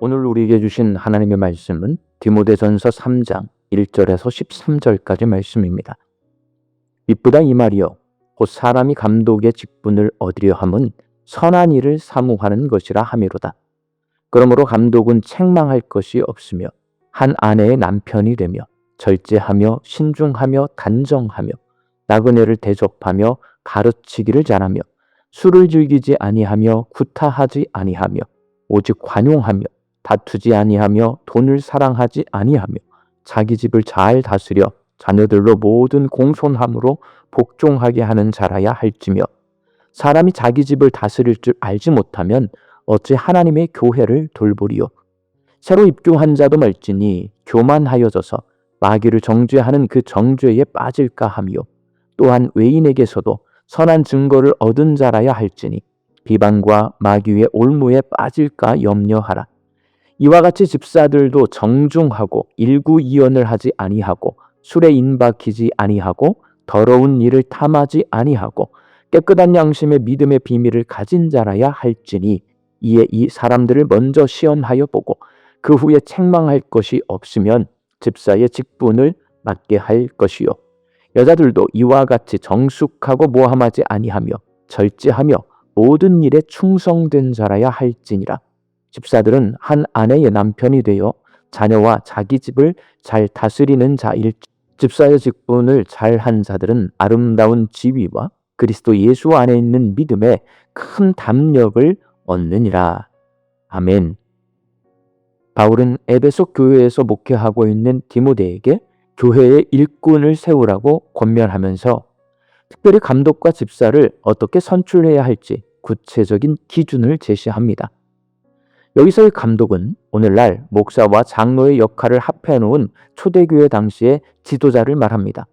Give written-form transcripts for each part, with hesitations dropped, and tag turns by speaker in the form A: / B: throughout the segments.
A: 오늘 우리에게 주신 하나님의 말씀은 디모데전서 3장 1절에서 13절까지 말씀입니다. 이쁘다 이 말이요 곧 사람이 감독의 직분을 얻으려 함은 선한 일을 사모하는 것이라 함이로다. 그러므로 감독은 책망할 것이 없으며 한 아내의 남편이 되며 절제하며 신중하며 단정하며 나그네를 대접하며 가르치기를 잘하며 술을 즐기지 아니하며 구타하지 아니하며 오직 관용하며 다투지 아니하며 돈을 사랑하지 아니하며 자기 집을 잘 다스려 자녀들로 모든 공손함으로 복종하게 하는 자라야 할지며 사람이 자기 집을 다스릴 줄 알지 못하면 어찌 하나님의 교회를 돌보리요. 새로 입교한 자도 말지니 교만하여져서 마귀를 정죄하는 그 정죄에 빠질까 하며 또한 외인에게서도 선한 증거를 얻은 자라야 할지니 비방과 마귀의 올무에 빠질까 염려하라. 이와 같이 집사들도 정중하고 일구이연을 하지 아니하고 술에 인박히지 아니하고 더러운 일을 탐하지 아니하고 깨끗한 양심의 믿음의 비밀을 가진 자라야 할지니 이에 이 사람들을 먼저 시험하여 보고 그 후에 책망할 것이 없으면 집사의 직분을 맡게 할 것이요. 여자들도 이와 같이 정숙하고 모함하지 아니하며 절제하며 모든 일에 충성된 자라야 할지니라. 집사들은 한 아내의 남편이 되어 자녀와 자기 집을 잘 다스리는 자일 집사의 직분을 잘한 자들은 아름다운 지위와 그리스도 예수 안에 있는 믿음에 큰 담력을 얻느니라. 아멘. 바울은 에베소 교회에서 목회하고 있는 디모데에게 교회의 일꾼을 세우라고 권면하면서 특별히 감독과 집사를 어떻게 선출해야 할지 구체적인 기준을 제시합니다. 여기서의 감독은 오늘날 목사와 장로의 역할을 합해놓은 초대교회 당시의 지도자를 말합니다.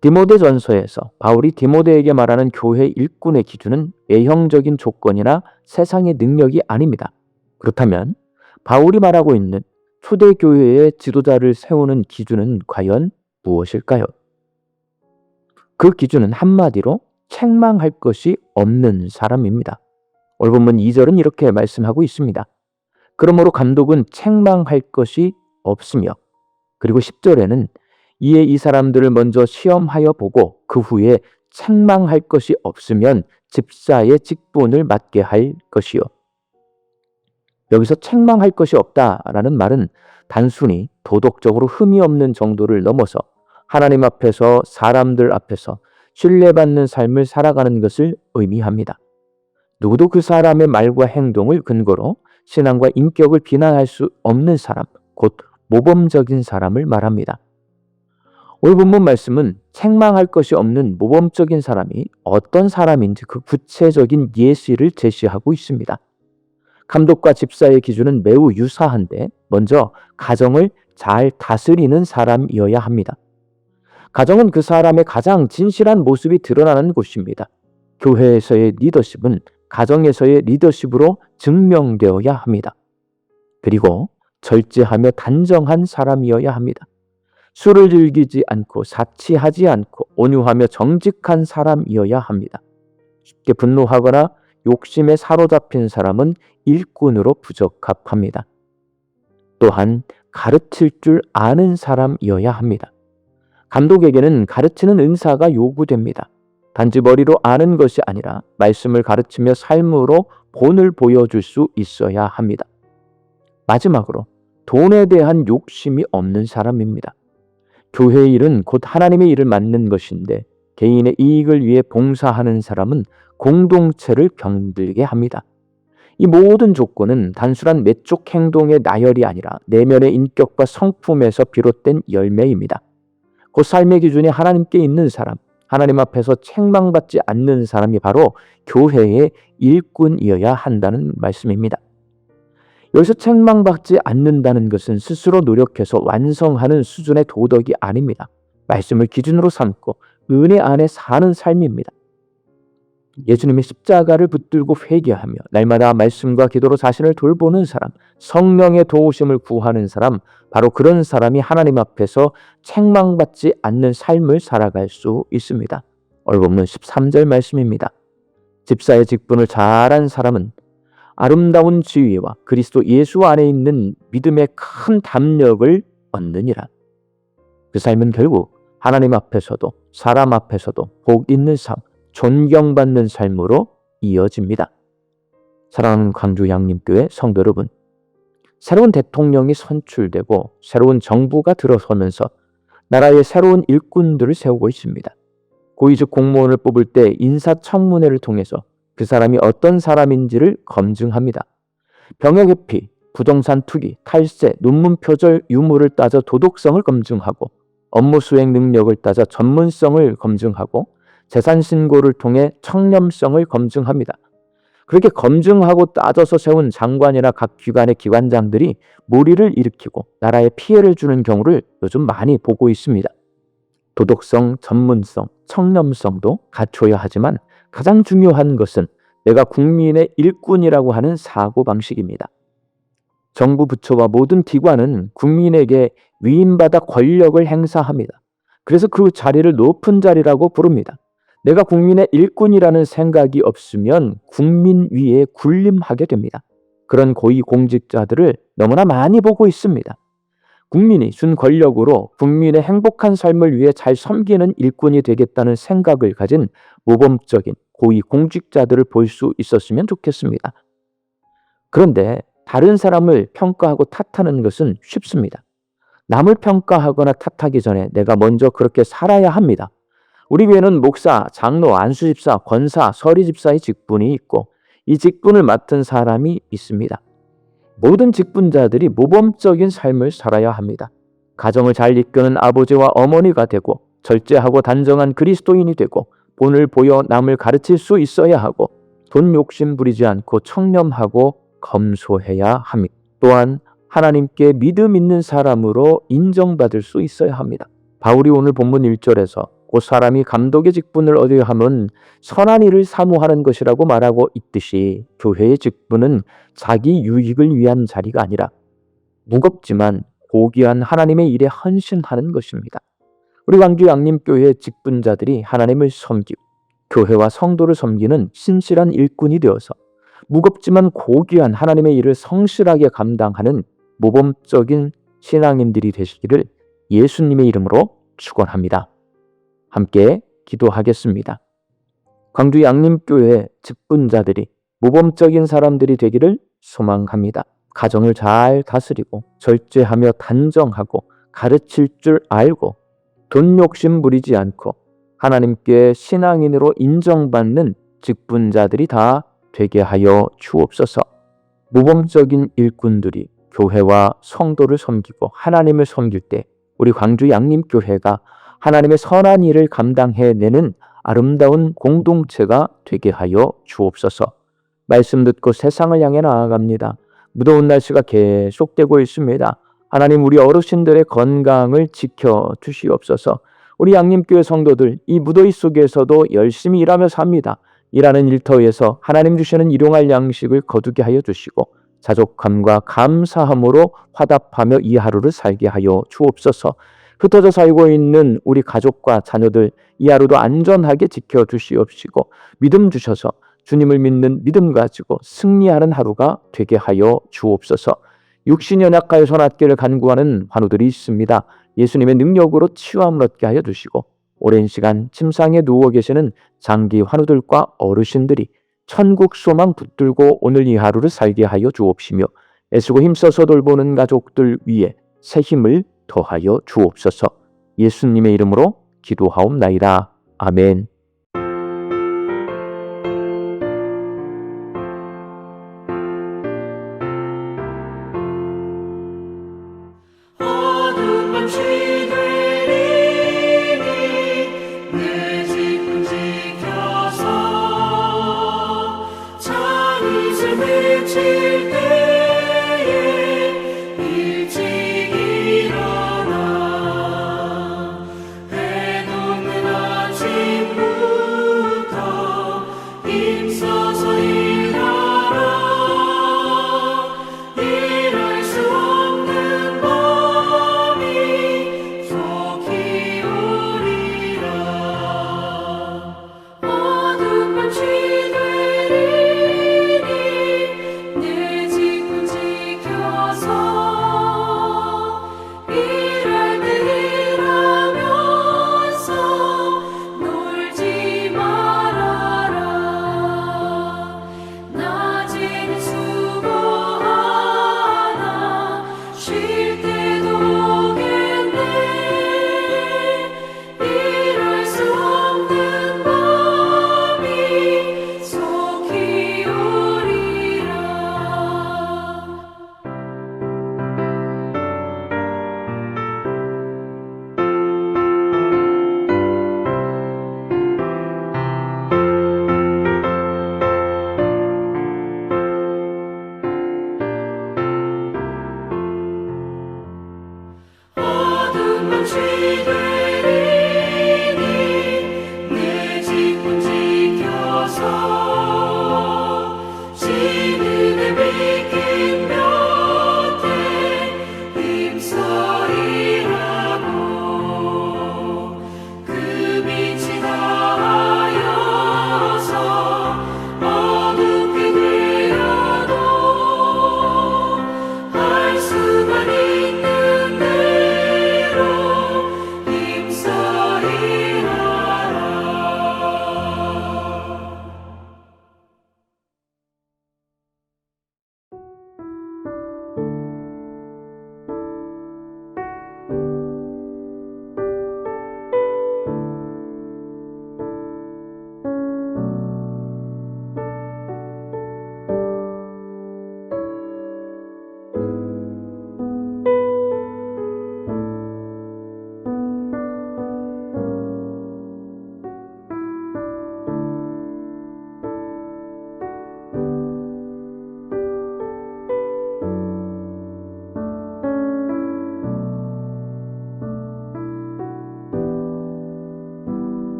A: 디모데전서에서 바울이 디모데에게 말하는 교회 일꾼의 기준은 외형적인 조건이나 세상의 능력이 아닙니다. 그렇다면 바울이 말하고 있는 초대교회의 지도자를 세우는 기준은 과연 무엇일까요? 그 기준은 한마디로 책망할 것이 없는 사람입니다. 오늘 본문 2절은 이렇게 말씀하고 있습니다. 그러므로 감독은 책망할 것이 없으며, 그리고 10절에는 이에 이 사람들을 먼저 시험하여 보고 그 후에 책망할 것이 없으면 집사의 직분을 맡게 할 것이요. 여기서 책망할 것이 없다라는 말은 단순히 도덕적으로 흠이 없는 정도를 넘어서 하나님 앞에서 사람들 앞에서 신뢰받는 삶을 살아가는 것을 의미합니다. 누구도 그 사람의 말과 행동을 근거로 신앙과 인격을 비난할 수 없는 사람, 곧 모범적인 사람을 말합니다. 오늘 본문 말씀은 책망할 것이 없는 모범적인 사람이 어떤 사람인지 그 구체적인 예시를 제시하고 있습니다. 감독과 집사의 기준은 매우 유사한데 먼저 가정을 잘 다스리는 사람이어야 합니다. 가정은 그 사람의 가장 진실한 모습이 드러나는 곳입니다. 교회에서의 리더십은 가정에서의 리더십으로 증명되어야 합니다. 그리고 절제하며 단정한 사람이어야 합니다. 술을 즐기지 않고 사치하지 않고 온유하며 정직한 사람이어야 합니다. 쉽게 분노하거나 욕심에 사로잡힌 사람은 일꾼으로 부적합합니다. 또한 가르칠 줄 아는 사람이어야 합니다. 감독에게는 가르치는 은사가 요구됩니다. 단지 머리로 아는 것이 아니라 말씀을 가르치며 삶으로 본을 보여줄 수 있어야 합니다. 마지막으로 돈에 대한 욕심이 없는 사람입니다. 교회의 일은 곧 하나님의 일을 맡는 것인데 개인의 이익을 위해 봉사하는 사람은 공동체를 병들게 합니다. 이 모든 조건은 단순한 외적 행동의 나열이 아니라 내면의 인격과 성품에서 비롯된 열매입니다. 곧 삶의 기준이 하나님께 있는 사람, 하나님 앞에서 책망받지 않는 사람이 바로 교회의 일꾼이어야 한다는 말씀입니다. 여기서 책망받지 않는다는 것은 스스로 노력해서 완성하는 수준의 도덕이 아닙니다. 말씀을 기준으로 삼고 은혜 안에 사는 삶입니다. 예수님의 십자가를 붙들고 회개하며 날마다 말씀과 기도로 자신을 돌보는 사람, 성령의 도우심을 구하는 사람, 바로 그런 사람이 하나님 앞에서 책망받지 않는 삶을 살아갈 수 있습니다. 오늘 본문 13절 말씀입니다. 집사의 직분을 잘한 사람은 아름다운 지위와 그리스도 예수 안에 있는 믿음의 큰 담력을 얻느니라. 그 삶은 결국 하나님 앞에서도 사람 앞에서도 복 있는 삶, 존경받는 삶으로 이어집니다. 사랑하는 광주 양림교회 성도 여러분, 새로운 대통령이 선출되고 새로운 정부가 들어서면서 나라의 새로운 일꾼들을 세우고 있습니다. 고위직 공무원을 뽑을 때 인사청문회를 통해서 그 사람이 어떤 사람인지를 검증합니다. 병역 회피, 부동산 투기, 탈세, 논문 표절 유무를 따져 도덕성을 검증하고 업무 수행 능력을 따져 전문성을 검증하고 재산 신고를 통해 청렴성을 검증합니다. 그렇게 검증하고 따져서 세운 장관이나 각 기관의 기관장들이 무리를 일으키고 나라에 피해를 주는 경우를 요즘 많이 보고 있습니다. 도덕성, 전문성, 청렴성도 갖춰야 하지만 가장 중요한 것은 내가 국민의 일꾼이라고 하는 사고방식입니다. 정부 부처와 모든 기관은 국민에게 위임받아 권력을 행사합니다. 그래서 그 자리를 높은 자리라고 부릅니다. 내가 국민의 일꾼이라는 생각이 없으면 국민 위에 군림하게 됩니다. 그런 고위공직자들을 너무나 많이 보고 있습니다. 국민이 준 권력으로 국민의 행복한 삶을 위해 잘 섬기는 일꾼이 되겠다는 생각을 가진 모범적인 고위공직자들을 볼 수 있었으면 좋겠습니다. 그런데 다른 사람을 평가하고 탓하는 것은 쉽습니다. 남을 평가하거나 탓하기 전에 내가 먼저 그렇게 살아야 합니다. 우리 교회는 목사, 장로, 안수집사, 권사, 서리집사의 직분이 있고 이 직분을 맡은 사람이 있습니다. 모든 직분자들이 모범적인 삶을 살아야 합니다. 가정을 잘 이끄는 아버지와 어머니가 되고 절제하고 단정한 그리스도인이 되고 본을 보여 남을 가르칠 수 있어야 하고 돈 욕심 부리지 않고 청렴하고 검소해야 합니다. 또한 하나님께 믿음 있는 사람으로 인정받을 수 있어야 합니다. 바울이 오늘 본문 1절에서 그 사람이 감독의 직분을 얻어야 함은 선한 일을 사모하는 것이라고 말하고 있듯이 교회의 직분은 자기 유익을 위한 자리가 아니라 무겁지만 고귀한 하나님의 일에 헌신하는 것입니다. 우리 광주 양림교회의 직분자들이 하나님을 섬기고 교회와 성도를 섬기는 신실한 일꾼이 되어서 무겁지만 고귀한 하나님의 일을 성실하게 감당하는 모범적인 신앙인들이 되시기를 예수님의 이름으로 축원합니다. 함께 기도하겠습니다. 광주 양림교회 직분자들이 모범적인 사람들이 되기를 소망합니다. 가정을 잘 다스리고 절제하며 단정하고 가르칠 줄 알고 돈 욕심 부리지 않고 하나님께 신앙인으로 인정받는 직분자들이 다 되게 하여 주옵소서. 모범적인 일꾼들이 교회와 성도를 섬기고 하나님을 섬길 때 우리 광주 양림교회가 하나님의 선한 일을 감당해내는 아름다운 공동체가 되게 하여 주옵소서. 말씀 듣고 세상을 향해 나아갑니다. 무더운 날씨가 계속되고 있습니다. 하나님, 우리 어르신들의 건강을 지켜주시옵소서. 우리 양림교회 성도들 이 무더위 속에서도 열심히 일하며 삽니다. 일하는 일터에서 하나님 주시는 일용할 양식을 거두게 하여 주시고 자족함과 감사함으로 화답하며 이 하루를 살게 하여 주옵소서. 흩어져 살고 있는 우리 가족과 자녀들 이 하루도 안전하게 지켜주시옵시고 믿음 주셔서 주님을 믿는 믿음 가지고 승리하는 하루가 되게 하여 주옵소서. 육신이 연약하여 손앗기를 간구하는 환우들이 있습니다. 예수님의 능력으로 치유함을 얻게 하여 주시고 오랜 시간 침상에 누워 계시는 장기 환우들과 어르신들이 천국 소망 붙들고 오늘 이 하루를 살게 하여 주옵시며 애쓰고 힘써서 돌보는 가족들 위에 새 힘을 더하여 주옵소서. 예수님의 이름으로 기도하옵나이다. 아멘.
B: 지켜서 참 이슬 맺히